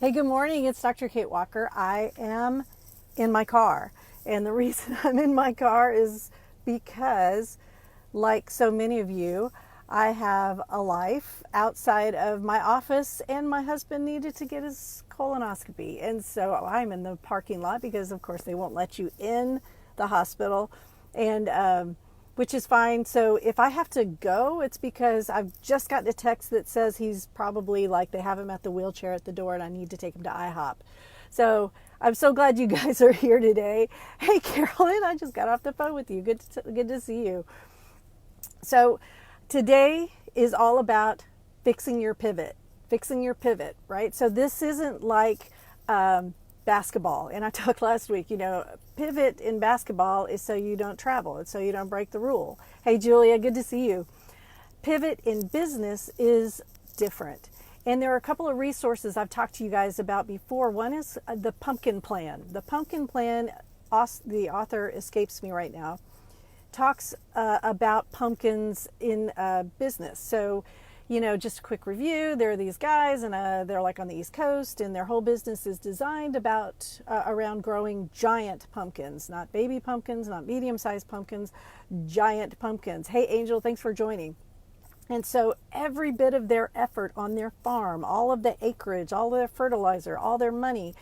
Hey, good morning. It's Dr. Kate Walker. I am in my car. And the reason I'm in my car is because, like so many of you, I have a life outside of my office, and my husband needed to get his colonoscopy. And so I'm in the parking lot because, of course, they won't let you in the hospital, and which is fine. So if I have to go, it's because I've just gotten a text that says he's probably, like, they have him at the wheelchair at the door and I need to take him to IHOP. So I'm so glad you guys are here today. Hey, Carolyn, I just got off the phone with you. Good to see you. So today is all about fixing your pivot, right? So this isn't like basketball. And I talked last week, pivot in basketball is so you don't travel. It's so you don't break the rule. Hey, Julia, good to see you. Pivot in business is different. And there are a couple of resources I've talked to you guys about before. One is the Pumpkin Plan. The Pumpkin Plan, the author escapes me right now, talks about pumpkins in business. So, just a quick review. There are these guys, and they're like on the East Coast, and their whole business is designed around growing giant pumpkins, not baby pumpkins, not medium-sized pumpkins, giant pumpkins. Hey, Angel, thanks for joining. And so every bit of their effort on their farm, all of the acreage, all of their fertilizer, all their money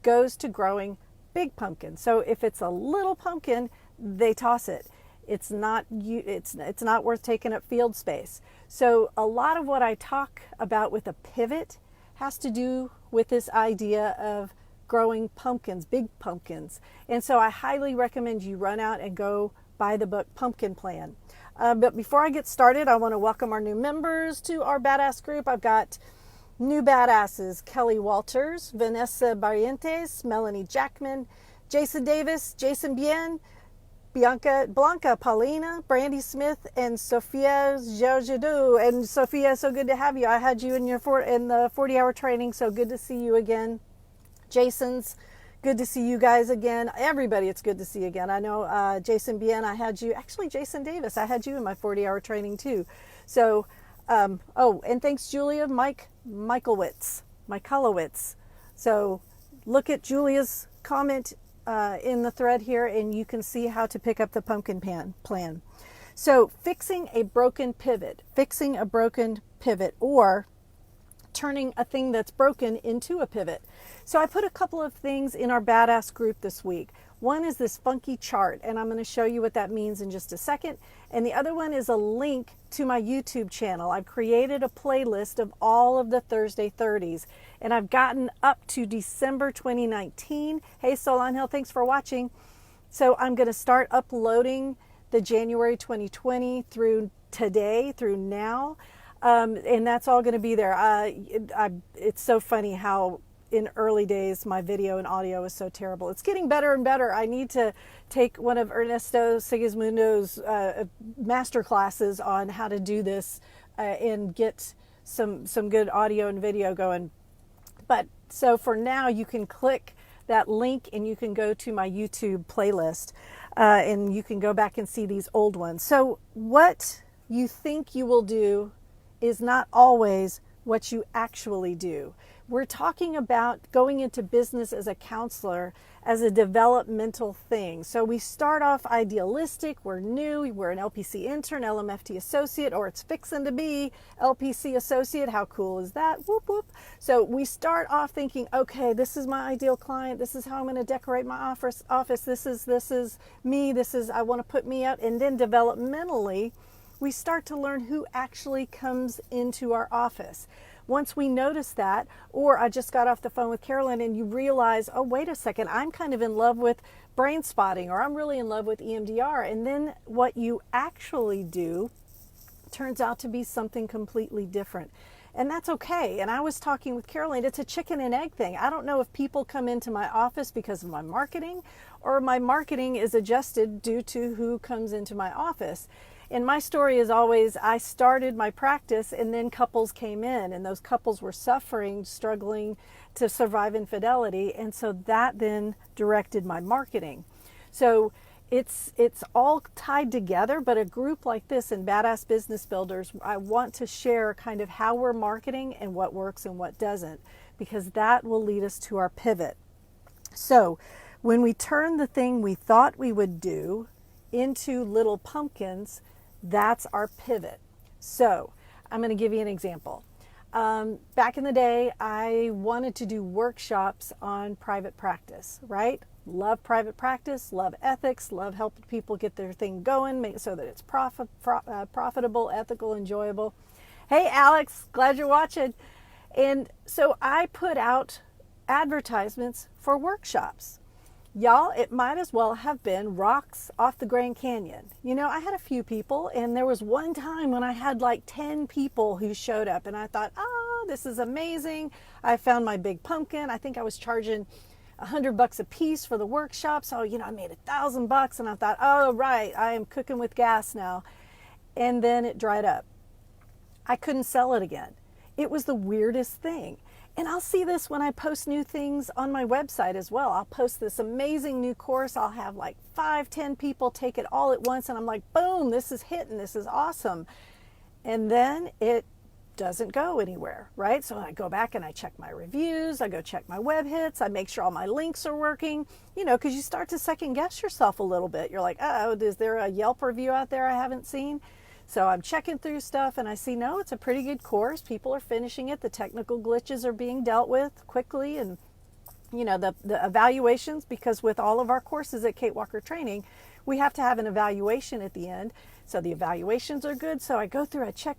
goes to growing big pumpkins. So if it's a little pumpkin, they toss it. It's not worth taking up field space. So a lot of what I talk about with a pivot has to do with this idea of growing pumpkins, big pumpkins. And so I highly recommend you run out and go buy the book Pumpkin Plan. But before I get started, I want to welcome our new members to our badass group. I've got new badasses: Kelly Walters, Vanessa Barrientes, Melanie Jackman, Jason Davis, Jason Bien, Blanca Paulina, Brandy Smith, and Sophia Georgiadou. And Sophia, so good to have you. I had you in the 40-hour training, so good to see you again. Jason's good to see you guys again. Everybody, it's good to see you again. I know Jason Bien, I had you. Actually, Jason Davis, I had you in my 40-hour training too. So, and thanks, Julia, Michaelowitz. So look at Julia's comment in the thread here, and you can see how to pick up the Pumpkin Plan. So fixing a broken pivot, or turning a thing that's broken into a pivot. So I put a couple of things in our badass group this week. One is this funky chart, and I'm going to show you what that means in just a second. And the other one is a link to my YouTube channel. I've created a playlist of all of the Thursday 30s, and I've gotten up to December 2019. Hey, Solon Hill, thanks for watching. So I'm going to start uploading the January 2020 through today, through now. And that's all going to be there. It's so funny how in early days my video and audio was so terrible. It's getting better and better. I need to take one of Ernesto Sigismundo's master classes on how to do this and get some good audio and video going. But so for now, you can click that link and you can go to my YouTube playlist and you can go back and see these old ones. So what you think you will do is not always what you actually do. We're talking about going into business as a counselor as a developmental thing. So we start off idealistic, we're new, we're an LPC intern, LMFT associate, or it's fixing to be LPC associate. How cool is that? Whoop, whoop. So we start off thinking, okay, this is my ideal client. This is how I'm going to decorate my office. This is me. I want to put me out. And then developmentally, we start to learn who actually comes into our office. Once we notice that, or I just got off the phone with Carolyn and you realize, oh, wait a second, I'm kind of in love with brain spotting, or I'm really in love with EMDR. And then what you actually do turns out to be something completely different. And that's okay. And I was talking with Carolyn, it's a chicken and egg thing. I don't know if people come into my office because of my marketing, or my marketing is adjusted due to who comes into my office. And my story is always, I started my practice and then couples came in, and those couples were suffering, struggling to survive infidelity. And so that then directed my marketing. So it's all tied together, but a group like this in Badass Business Builders, I want to share kind of how we're marketing and what works and what doesn't, because that will lead us to our pivot. So when we turn the thing we thought we would do into little pumpkins, that's our pivot. So I'm going to give you an example. Back in the day, I wanted to do workshops on private practice, right? Love private practice, love ethics, love helping people get their thing going, make it so that it's profitable, ethical, enjoyable. Hey, Alex, glad you're watching. And so I put out advertisements for workshops. Y'all, it might as well have been rocks off the Grand Canyon. You know, I had a few people, and there was one time when I had like 10 people who showed up, and I thought, oh, this is amazing. I found my big pumpkin. I think I was charging $100 a piece for the workshop. So, you know, I made $1,000, and I thought, oh, right, I am cooking with gas now. And then it dried up. I couldn't sell it again. It was the weirdest thing. And I'll see this when I post new things on my website as well. I'll post this amazing new course. I'll have like 5-10 people take it all at once. And I'm like, boom, this is hitting. This is awesome. And then it doesn't go anywhere, right? So I go back and I check my reviews. I go check my web hits. I make sure all my links are working, you know, because you start to second guess yourself a little bit. You're like, oh, is there a Yelp review out there I haven't seen? So I'm checking through stuff and I see, no, it's a pretty good course. People are finishing it. The technical glitches are being dealt with quickly. And, you know, the evaluations, because with all of our courses at Kate Walker Training, we have to have an evaluation at the end. So the evaluations are good. So I go through, I check,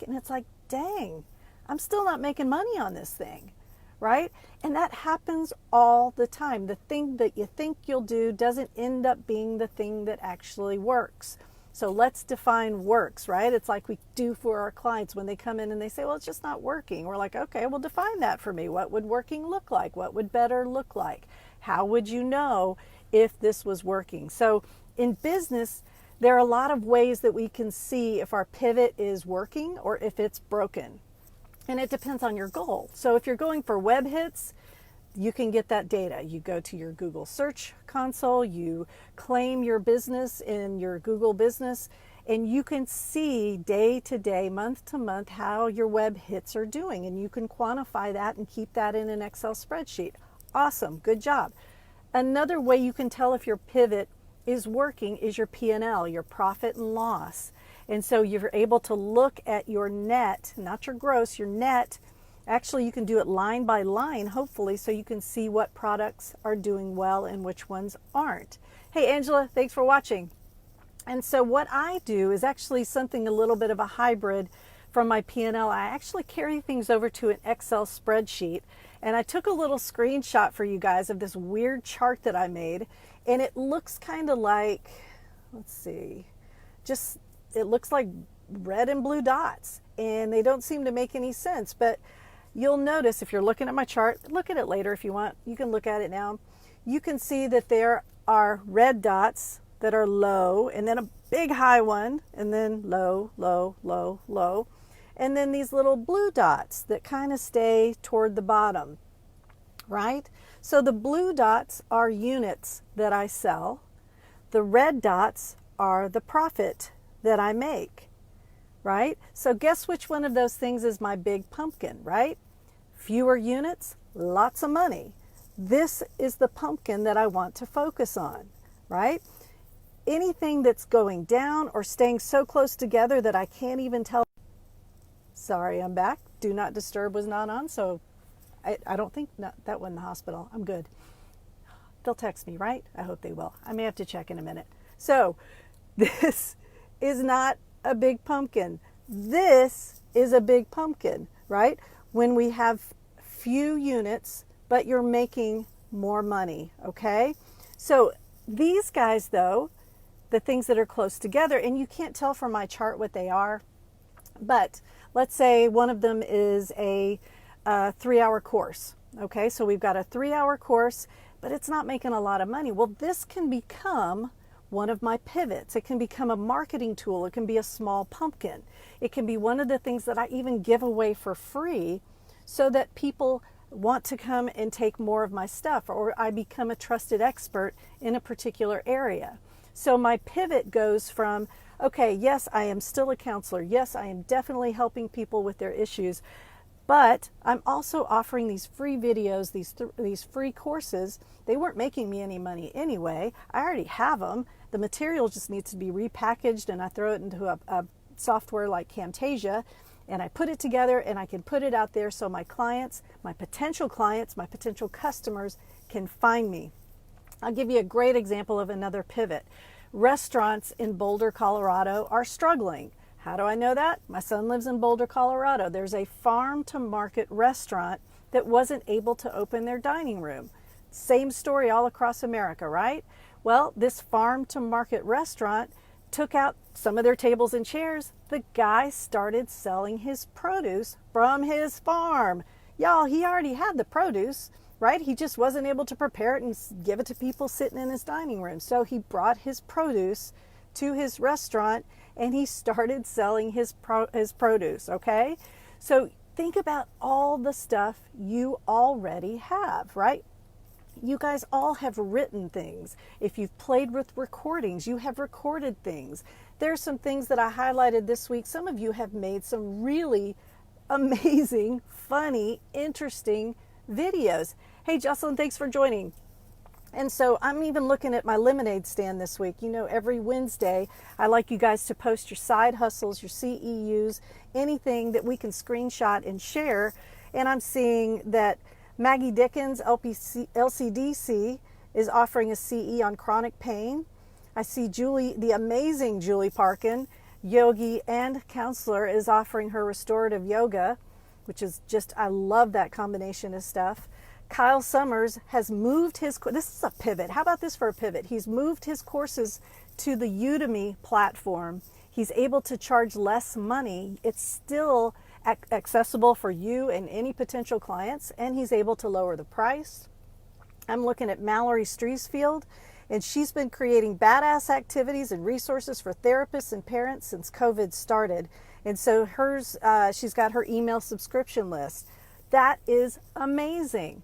and it's like, dang, I'm still not making money on this thing, right? And that happens all the time. The thing that you think you'll do doesn't end up being the thing that actually works. So let's define works, right? It's like we do for our clients when they come in and they say, well, it's just not working. We're like, okay, well, define that for me. What would working look like? What would better look like? How would you know if this was working? So in business, there are a lot of ways that we can see if our pivot is working or if it's broken. And it depends on your goal. So if you're going for web hits, you can get that data. You go to your Google Search Console, you claim your business in your Google business, and you can see day to day, month to month, how your web hits are doing. And you can quantify that and keep that in an Excel spreadsheet. Awesome, good job. Another way you can tell if your pivot is working is your P&L, your profit and loss. And so you're able to look at your net, not your gross, your net. Actually, you can do it line by line, hopefully, so you can see what products are doing well and which ones aren't. Hey, Angela, thanks for watching. And so what I do is actually something a little bit of a hybrid from my P&L. I actually carry things over to an Excel spreadsheet. And I took a little screenshot for you guys of this weird chart that I made. And it looks kind of like, let's see, just, it looks like red and blue dots. And they don't seem to make any sense. But you'll notice if you're looking at my chart, look at it later if you want. You can look at it now. You can see that there are red dots that are low, and then a big high one, and then low, low, low, low. And then these little blue dots that kind of stay toward the bottom, right? So the blue dots are units that I sell. The red dots are the profit that I make, right? So guess which one of those things is my big pumpkin, right? Fewer units, lots of money. This is the pumpkin that I want to focus on, right? Anything that's going down or staying so close together that I can't even tell. Sorry, I'm back. Do not disturb was not on, so I don't think that went in the hospital. I'm good. They'll text me, right? I hope they will. I may have to check in a minute. So this is not a big pumpkin. This is a big pumpkin, right? When we have few units, but you're making more money, okay? So these guys, though, the things that are close together, and you can't tell from my chart what they are, but let's say one of them is a 3-hour course, okay? So we've got a 3-hour course, but it's not making a lot of money. Well, this can become one of my pivots. It can become a marketing tool. It can be a small pumpkin. It can be one of the things that I even give away for free so that people want to come and take more of my stuff, or I become a trusted expert in a particular area. So my pivot goes from, okay, yes, I am still a counselor. Yes, I am definitely helping people with their issues, but I'm also offering these free videos, these free courses. They weren't making me any money anyway. I already have them. The material just needs to be repackaged, and I throw it into a software like Camtasia, and I put it together, and I can put it out there so my clients, my potential customers can find me. I'll give you a great example of another pivot. Restaurants in Boulder, Colorado are struggling. How do I know that? My son lives in Boulder, Colorado. There's a farm to market restaurant that wasn't able to open their dining room. Same story all across America, right? Well, this farm to market restaurant took out some of their tables and chairs. The guy started selling his produce from his farm. Y'all, he already had the produce, right? He just wasn't able to prepare it and give it to people sitting in his dining room. So he brought his produce to his restaurant and he started selling his produce, okay? So think about all the stuff you already have, right? You guys all have written things. If you've played with recordings, you have recorded things. There's some things that I highlighted this week. Some of you have made some really amazing, funny, interesting videos. Hey, Jocelyn, thanks for joining. And so I'm even looking at my lemonade stand this week. You know, every Wednesday, I like you guys to post your side hustles, your CEUs, anything that we can screenshot and share. And I'm seeing that Maggie Dickens, LCDC, is offering a CE on chronic pain. I see Julie, the amazing Julie Parkin, yogi and counselor, is offering her restorative yoga, which is just, I love that combination of stuff. Kyle Summers has moved his, this is a pivot. How about this for a pivot? He's moved his courses to the Udemy platform. He's able to charge less money. It's still accessible for you and any potential clients, and he's able to lower the price. I'm looking at Mallory Streesfield, and she's been creating badass activities and resources for therapists and parents since COVID started. And so hers, she's got her email subscription list. That is amazing.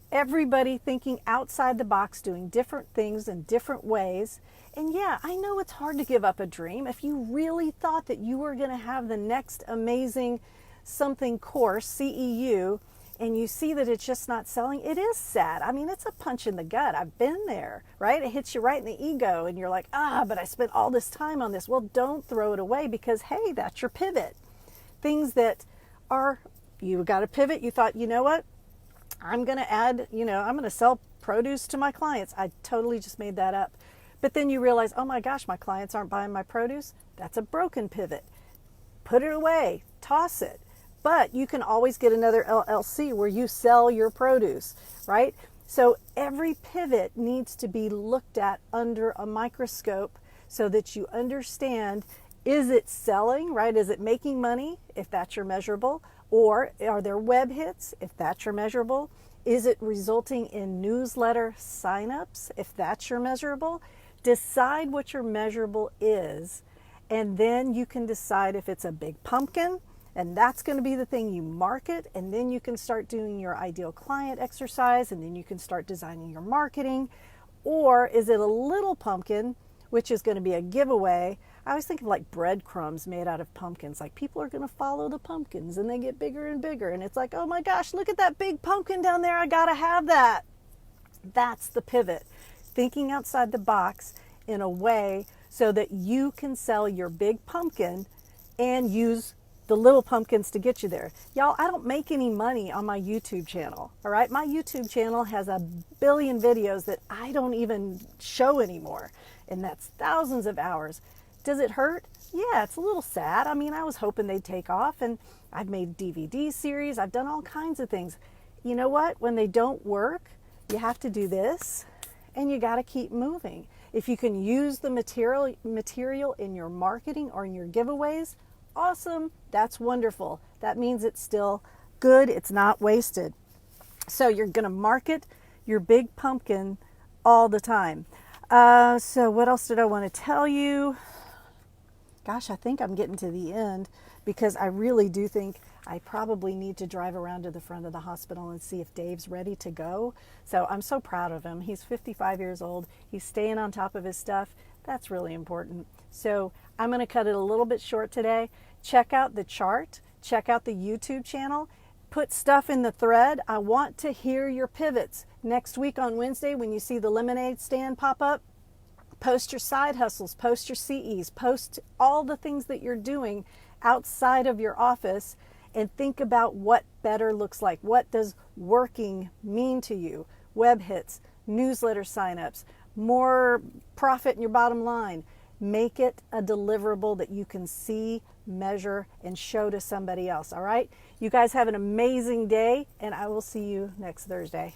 Everybody thinking outside the box, doing different things in different ways. And yeah, I know it's hard to give up a dream. If you really thought that you were going to have the next amazing something course, CEU, and you see that it's just not selling, it is sad. I mean, it's a punch in the gut. I've been there, right? It hits you right in the ego and you're like, but I spent all this time on this. Well, don't throw it away because, hey, that's your pivot. Things that are, you got a pivot, you thought, you know what? I'm going to add, I'm going to sell produce to my clients. I totally just made that up. But then you realize, oh my gosh, my clients aren't buying my produce. That's a broken pivot. Put it away, toss it. But you can always get another LLC where you sell your produce, right? So every pivot needs to be looked at under a microscope so that you understand, is it selling, right? Is it making money, if that's your measurable? Or are there web hits, if that's your measurable? Is it resulting in newsletter signups, if that's your measurable? Decide what your measurable is, and then you can decide if it's a big pumpkin, and that's going to be the thing you market, and then you can start doing your ideal client exercise, and then you can start designing your marketing. Or is it a little pumpkin, which is going to be a giveaway? I always think of like breadcrumbs made out of pumpkins. Like people are going to follow the pumpkins and they get bigger and bigger. And it's like, oh my gosh, look at that big pumpkin down there. I got to have that. That's the pivot. Thinking outside the box in a way so that you can sell your big pumpkin and use the little pumpkins to get you there. Y'all, I don't make any money on my YouTube channel, all right? My YouTube channel has 1 billion videos that I don't even show anymore, and that's thousands of hours. Does it hurt? Yeah, it's a little sad. I mean, I was hoping they'd take off, and I've made DVD series. I've done all kinds of things. You know what? When they don't work, you have to do this, and you got to keep moving. If you can use the material in your marketing or in your giveaways, awesome. That's wonderful. That means it's still good. It's not wasted. So you're going to market your big pumpkin all the time. So what else did I want to tell you? Gosh, I think I'm getting to the end because I really do think I probably need to drive around to the front of the hospital and see if Dave's ready to go. So I'm so proud of him. He's 55 years old. He's staying on top of his stuff. That's really important. So I'm going to cut it a little bit short today. Check out the chart. Check out the YouTube channel. Put stuff in the thread. I want to hear your pivots. Next week on Wednesday, when you see the lemonade stand pop up, post your side hustles, post your CEs, post all the things that you're doing outside of your office, and think about what better looks like. What does working mean to you? Web hits, newsletter signups, more profit in your bottom line. Make it a deliverable that you can see, measure, and show to somebody else. All right? You guys have an amazing day, and I will see you next Thursday.